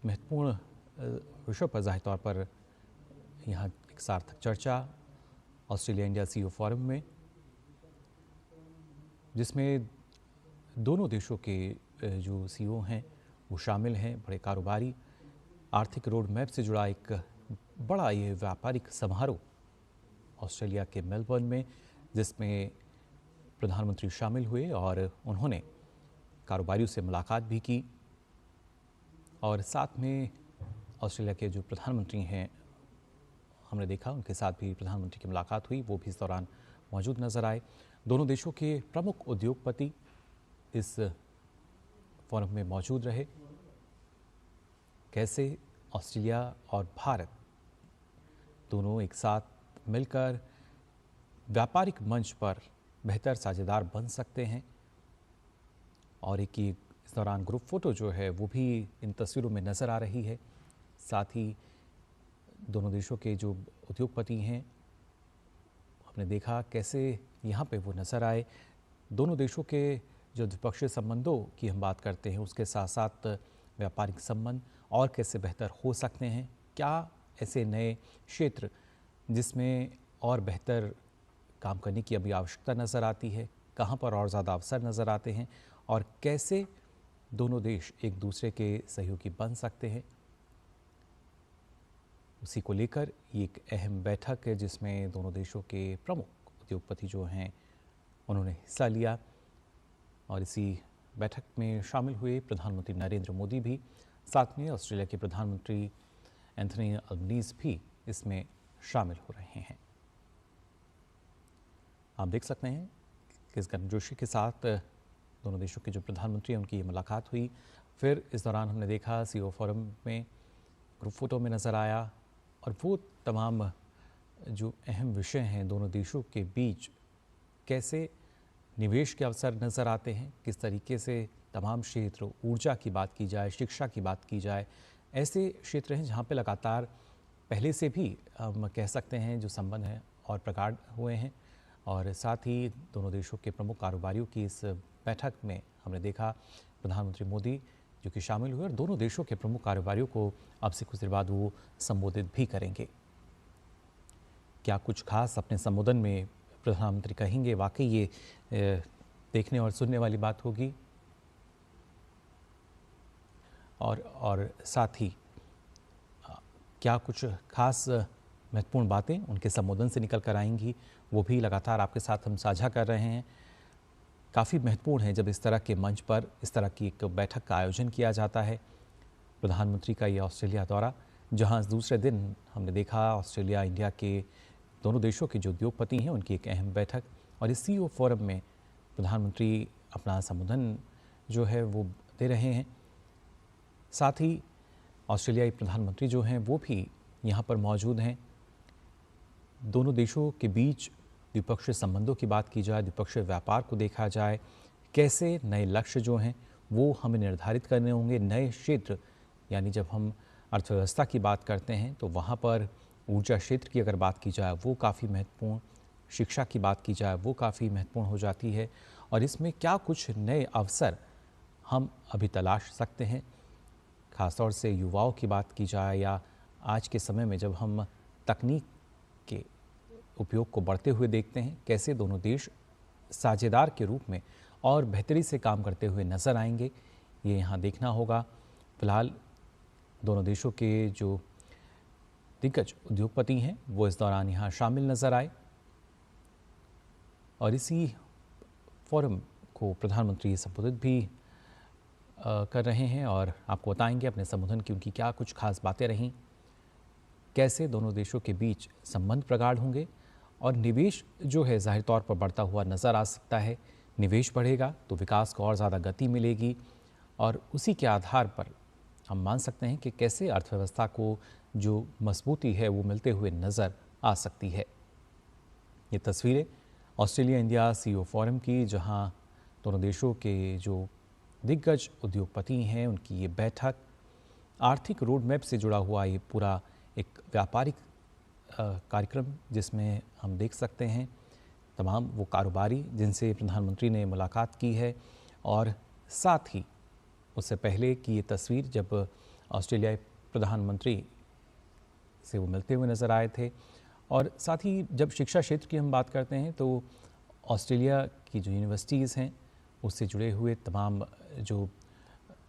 महत्वपूर्ण विषय पर ज़ाहिर तौर पर यहाँ एक सार्थक चर्चा ऑस्ट्रेलिया इंडिया सीईओ फोरम में, जिसमें दोनों देशों के जो सीईओ हैं वो शामिल हैं। बड़े कारोबारी आर्थिक रोड मैप से जुड़ा एक बड़ा ये व्यापारिक समारोह ऑस्ट्रेलिया के मेलबर्न में, जिसमें प्रधानमंत्री शामिल हुए और उन्होंने कारोबारियों से मुलाकात भी की और साथ में ऑस्ट्रेलिया के जो प्रधानमंत्री हैं हमने देखा उनके साथ भी प्रधानमंत्री की मुलाकात हुई, वो भी इस दौरान मौजूद नजर आए। दोनों देशों के प्रमुख उद्योगपति इस फोरम में मौजूद रहे। कैसे ऑस्ट्रेलिया और भारत दोनों एक साथ मिलकर व्यापारिक मंच पर बेहतर साझेदार बन सकते हैं, और एक ये इस दौरान ग्रुप फोटो जो है वो भी इन तस्वीरों में नज़र आ रही है। साथ ही दोनों देशों के जो उद्योगपति हैं हमने देखा कैसे यहाँ पे वो नज़र आए। दोनों देशों के जो द्विपक्षीय संबंधों की हम बात करते हैं, उसके साथ साथ व्यापारिक संबंध और कैसे बेहतर हो सकते हैं, क्या ऐसे नए क्षेत्र जिसमें और बेहतर काम करने की अभी आवश्यकता नज़र आती है, कहाँ पर और ज़्यादा अवसर नज़र आते हैं और कैसे दोनों देश एक दूसरे के सहयोगी बन सकते हैं, उसी को लेकर ये एक अहम बैठक है जिसमें दोनों देशों के प्रमुख उद्योगपति जो हैं उन्होंने हिस्सा लिया। और इसी बैठक में शामिल हुए प्रधानमंत्री नरेंद्र मोदी भी, साथ में ऑस्ट्रेलिया के प्रधानमंत्री एंथनी अल्बनीज़ भी इसमें शामिल हो रहे हैं। आप देख सकते हैं कि इस गर्मजोशी के साथ दोनों देशों के जो प्रधानमंत्री हैं उनकी मुलाकात हुई। फिर इस दौरान हमने देखा सीईओ फोरम में ग्रुप फोटो में नज़र आया और वो तमाम जो अहम विषय हैं दोनों देशों के बीच, कैसे निवेश के अवसर नज़र आते हैं, किस तरीके से तमाम क्षेत्र, ऊर्जा की बात की जाए, शिक्षा की बात की जाए, ऐसे क्षेत्र हैं जहाँ पे लगातार पहले से भी हम कह सकते हैं जो संबंध हैं और प्रगाढ़ हुए हैं। और साथ ही दोनों देशों के प्रमुख कारोबारियों की इस बैठक में हमने देखा प्रधानमंत्री मोदी जो कि शामिल हुए और दोनों देशों के प्रमुख कारोबारियों को अब से कुछ देर बाद वो संबोधित भी करेंगे। क्या कुछ खास अपने संबोधन में प्रधानमंत्री कहेंगे, वाकई ये देखने और सुनने वाली बात होगी। और साथ ही क्या कुछ खास महत्वपूर्ण बातें उनके संबोधन से निकल कर आएंगी, वो भी लगातार आपके साथ हम साझा कर रहे हैं। काफ़ी महत्वपूर्ण है जब इस तरह के मंच पर इस तरह की एक बैठक का आयोजन किया जाता है। प्रधानमंत्री का ये ऑस्ट्रेलिया दौरा, जहां दूसरे दिन हमने देखा ऑस्ट्रेलिया इंडिया के दोनों देशों के जो उद्योगपति हैं उनकी एक अहम बैठक, और इस सीईओ फोरम में प्रधानमंत्री अपना संबोधन जो है वो दे रहे हैं। साथ ही ऑस्ट्रेलियाई प्रधानमंत्री जो हैं वो भी यहाँ पर मौजूद हैं। दोनों देशों के बीच द्विपक्षीय संबंधों की बात की जाए, द्विपक्षीय व्यापार को देखा जाए, कैसे नए लक्ष्य जो हैं वो हमें निर्धारित करने होंगे। नए क्षेत्र यानी जब हम अर्थव्यवस्था की बात करते हैं तो वहाँ पर ऊर्जा क्षेत्र की अगर बात की जाए वो काफ़ी महत्वपूर्ण, शिक्षा की बात की जाए वो काफ़ी महत्वपूर्ण हो जाती है। और इसमें क्या कुछ नए अवसर हम अभी तलाश सकते हैं, ख़ासतौर से युवाओं की बात की जाए या आज के समय में जब हम तकनीक के उपयोग को बढ़ते हुए देखते हैं, कैसे दोनों देश साझेदार के रूप में और बेहतरी से काम करते हुए नज़र आएंगे, ये यहाँ देखना होगा। फिलहाल दोनों देशों के जो दिग्गज उद्योगपति हैं वो इस दौरान यहाँ शामिल नज़र आए और इसी फोरम को प्रधानमंत्री संबोधित भी कर रहे हैं और आपको बताएंगे अपने संबोधन की उनकी क्या कुछ खास बातें रहीं, कैसे दोनों देशों के बीच संबंध प्रगाढ़ होंगे और निवेश जो है जाहिर तौर पर बढ़ता हुआ नज़र आ सकता है। निवेश बढ़ेगा तो विकास को और ज़्यादा गति मिलेगी और उसी के आधार पर हम मान सकते हैं कि कैसे अर्थव्यवस्था को जो मजबूती है वो मिलते हुए नज़र आ सकती है। ये तस्वीरें ऑस्ट्रेलिया इंडिया सीईओ फोरम की, जहां दोनों देशों के जो दिग्गज उद्योगपति हैं उनकी ये बैठक, आर्थिक रोड मैप से जुड़ा हुआ ये पूरा एक व्यापारिक कार्यक्रम जिसमें हम देख सकते हैं तमाम वो कारोबारी जिनसे प्रधानमंत्री ने मुलाकात की है। और साथ ही उससे पहले की ये तस्वीर जब ऑस्ट्रेलियाई प्रधानमंत्री से वो मिलते हुए नज़र आए थे। और साथ ही जब शिक्षा क्षेत्र की हम बात करते हैं तो ऑस्ट्रेलिया की जो यूनिवर्सिटीज़ हैं उससे जुड़े हुए तमाम जो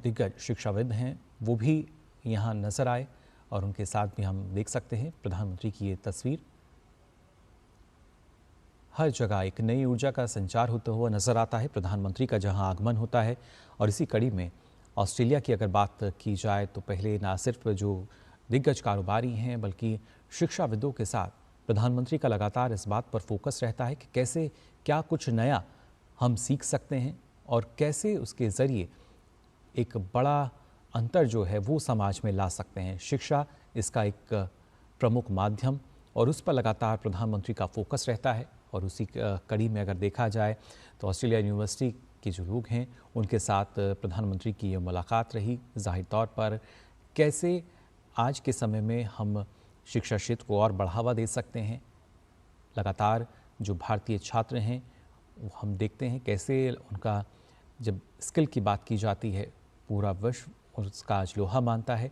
दिग्गज शिक्षाविद हैं वो भी यहाँ नज़र आए और उनके साथ भी हम देख सकते हैं प्रधानमंत्री की ये तस्वीर। हर जगह एक नई ऊर्जा का संचार होता हुआ नज़र आता है प्रधानमंत्री का जहां आगमन होता है। और इसी कड़ी में ऑस्ट्रेलिया की अगर बात की जाए तो पहले ना सिर्फ जो दिग्गज कारोबारी हैं बल्कि शिक्षाविदों के साथ प्रधानमंत्री का लगातार इस बात पर फोकस रहता है कि कैसे क्या कुछ नया हम सीख सकते हैं और कैसे उसके ज़रिए एक बड़ा अंतर जो है वो समाज में ला सकते हैं। शिक्षा इसका एक प्रमुख माध्यम और उस पर लगातार प्रधानमंत्री का फोकस रहता है। और उसी कड़ी में अगर देखा जाए तो ऑस्ट्रेलिया यूनिवर्सिटी के जो लोग हैं उनके साथ प्रधानमंत्री की ये मुलाकात रही। जाहिर तौर पर कैसे आज के समय में हम शिक्षा क्षेत्र को और बढ़ावा दे सकते हैं। लगातार जो भारतीय छात्र हैं वो हम देखते हैं कैसे उनका जब स्किल की बात की जाती है पूरा विश्व उसका आज लोहा मानता है।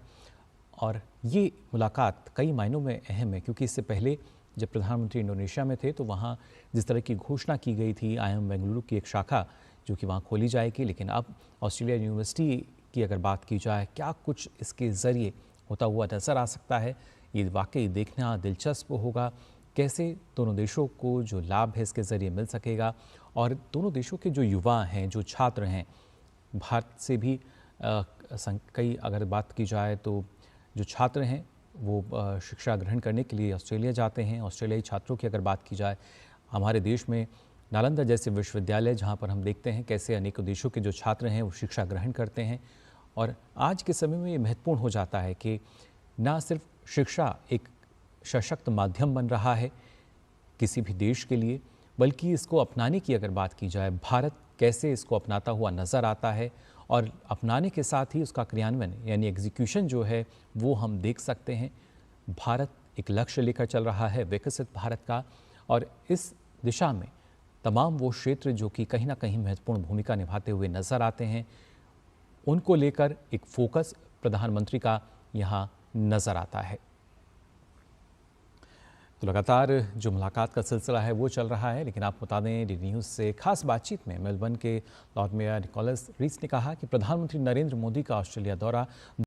और ये मुलाकात कई मायनों में अहम है क्योंकि इससे पहले जब प्रधानमंत्री इंडोनेशिया में थे तो वहाँ जिस तरह की घोषणा की गई थी IIM बेंगलुरु की एक शाखा जो कि वहाँ खोली जाएगी, लेकिन अब ऑस्ट्रेलिया यूनिवर्सिटी की अगर बात की जाए क्या कुछ इसके ज़रिए होता हुआ नज़र आ सकता है, ये वाकई देखना दिलचस्प होगा। कैसे दोनों देशों को जो लाभ है इसके ज़रिए मिल सकेगा और दोनों देशों के जो युवा हैं, जो छात्र हैं, भारत से भी कई अगर बात की जाए तो जो छात्र हैं वो शिक्षा ग्रहण करने के लिए ऑस्ट्रेलिया जाते हैं। ऑस्ट्रेलियाई छात्रों की अगर बात की जाए हमारे देश में नालंदा जैसे विश्वविद्यालय जहाँ पर हम देखते हैं कैसे अनेकों देशों के जो छात्र हैं वो शिक्षा ग्रहण करते हैं। और आज के समय में ये महत्वपूर्ण हो जाता है कि ना सिर्फ शिक्षा एक सशक्त माध्यम बन रहा है किसी भी देश के लिए, बल्कि इसको अपनाने की अगर बात की जाए भारत कैसे इसको अपनाता हुआ नज़र आता है और अपनाने के साथ ही उसका क्रियान्वयन यानी एग्जीक्यूशन जो है वो हम देख सकते हैं। भारत एक लक्ष्य लेकर चल रहा है विकसित भारत का और इस दिशा में तमाम वो क्षेत्र जो कि कहीं ना कहीं महत्वपूर्ण भूमिका निभाते हुए नज़र आते हैं उनको लेकर एक फोकस प्रधानमंत्री का यहाँ नज़र आता है। तो लगातार जो मुलाकात का सिलसिला है वो चल रहा है, लेकिन आपको बता दें डी न्यूज़ से खास बातचीत में मेलबर्न के लॉर्ड मेयर निकोलस रीस ने कहा कि प्रधानमंत्री नरेंद्र मोदी का ऑस्ट्रेलिया दौरा